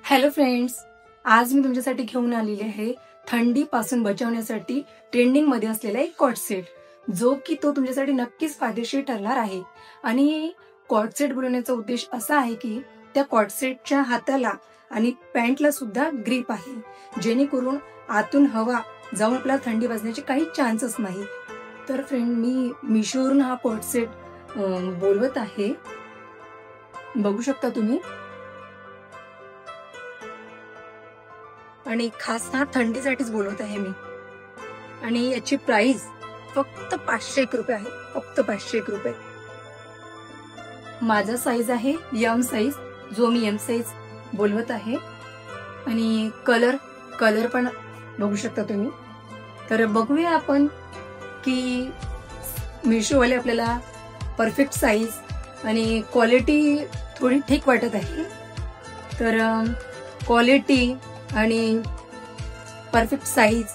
Hello friends, आज मी तुमच्यासाठी घेऊन आलेले आहे थंडीपासून बचावण्यासाठी ट्रेंडिंग मध्ये असलेला एक कॉट सेट, जो की तो तुमच्यासाठी नक्कीच फायदेशीर ठरणार आहे। आणि कॉट सेट बनवण्याचा उद्देश असा आहे की त्या कॉट सेटच्या हाताला आणि पॅन्टला सुद्धा ग्रिप आहे, जेणेकरून आतून हवा जाऊन आपल्याला थंडी वाजण्याचे काही चान्सेस नाही। तर फ्रेंड, मी मिशोवरून हा कॉट सेट बोलवत आहे, बघू शकता तुम्ही। आणि खास हा थंडीसाठीच बोलवत आहे मी। आणि याची प्राइस फक्त 501 रुपये आहे, फक्त 501 रुपये। माझा साईज आहे एम साईज, जो मी एम साईज बोलवत आहे। आणि कलर पण बघू शकता तुम्ही। तर बघूया आपण की मिशोवाले आपल्याला परफेक्ट साईज आणि क्वालिटी थोडी ठीक वाटत आहे। तर क्वालिटी आणि परफेक्ट साईज,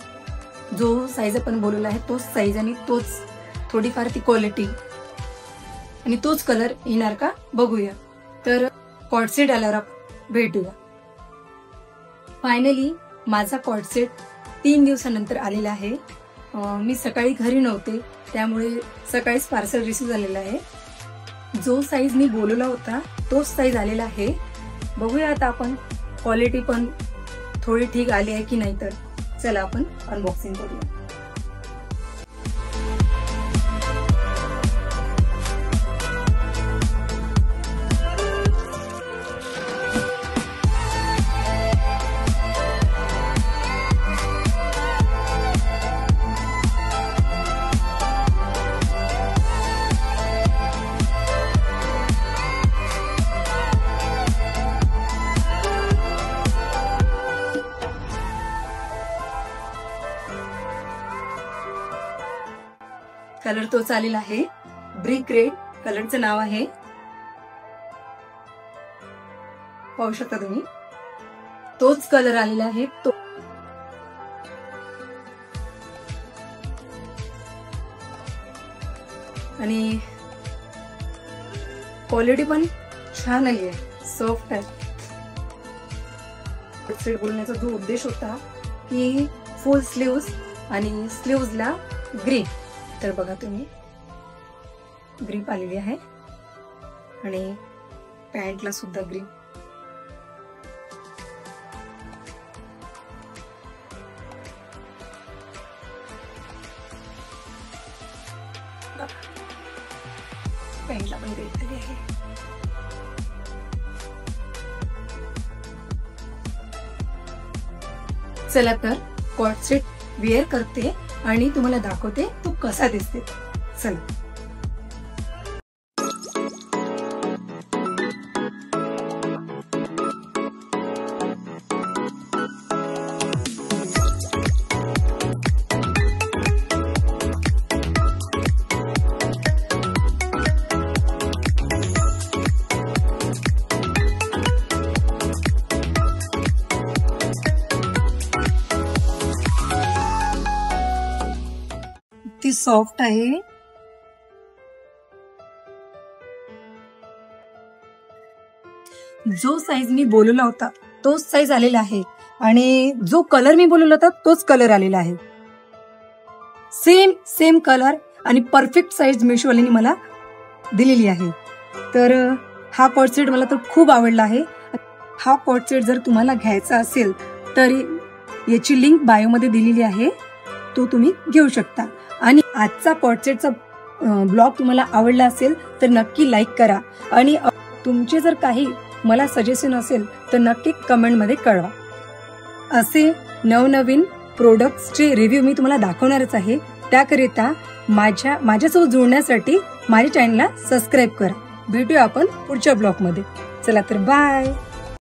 जो साईज आपण बोलवला आहे तोच साईज आणि तोच थोडीफार ती क्वालिटी आणि तोच कलर येणार का बघूया। तर कॉट सेट आल्यावर आपण भेटूया। फायनली माझा कॉट सेट 3 दिवसानंतर आलेला आहे। मी सकाळी घरी नव्हते, त्यामुळे सकाळीच पार्सल रिसीव्ह झालेला आहे। जो साईज मी बोलवला होता तोच साईज आलेला आहे। बघूया आता आपण क्वालिटी पण थोडी ठीक आली आहे की नाही। तर चला आपण अनबॉक्सिंग करूया। कलर तोच आलेला आहे, ब्रिक रेड कलरचं नाव आहे, पाहू शकता तुम्ही। तोच कलर आलेला आहे तो। आणि क्वालिटी पण छान आली आहे, सॉफ्ट आहे। सेट बोलण्याचा जो उद्देश होता की फुल स्लीव्स आणि स्लीव्सला ग्रिप, तर बघा तुम्ही ग्रिप आलेली आहे आणि पॅन्टला सुद्धा ग्रिप। पॅन्टला पण ग्रिप दिली आहे। चला तर कॉट सेट वेअर करते आणि तुम्हाला दाखवते तो कसा दिसते। चला। ती सॉफ्ट आहे, जो साईज मी बोलवला होता तोच साईज आलेला आहे आणि जो कलर मी बोलवला होता तोच कलर आलेला आहे। सेम कलर आणि परफेक्ट साईज मिशोवाल्यांनी मला दिलेली आहे। तर हा कॉट सेट मला तर खूप आवडला आहे। हा कॉट सेट जर तुम्हाला घ्यायचा असेल तर याची लिंक बायोमध्ये दिलेली आहे, तो तुम्ही घेऊ शकता। आणि आजचा कॉट सेटचा ब्लॉग तुम्हाला आवडला असेल तर नक्की लाईक करा आणि तुमचे जर काही मला सजेशन असेल तर नक्की कमेंटमध्ये कळवा। असे नवनवीन प्रोडक्ट्सचे रिव्ह्यू मी तुम्हाला दाखवणारच आहे। त्याकरिता माझ्यासोबत जोडण्यासाठी माझ्या चॅनलला सबस्क्राईब करा। भेटूया आपण पुढच्या ब्लॉगमध्ये। चला तर बाय।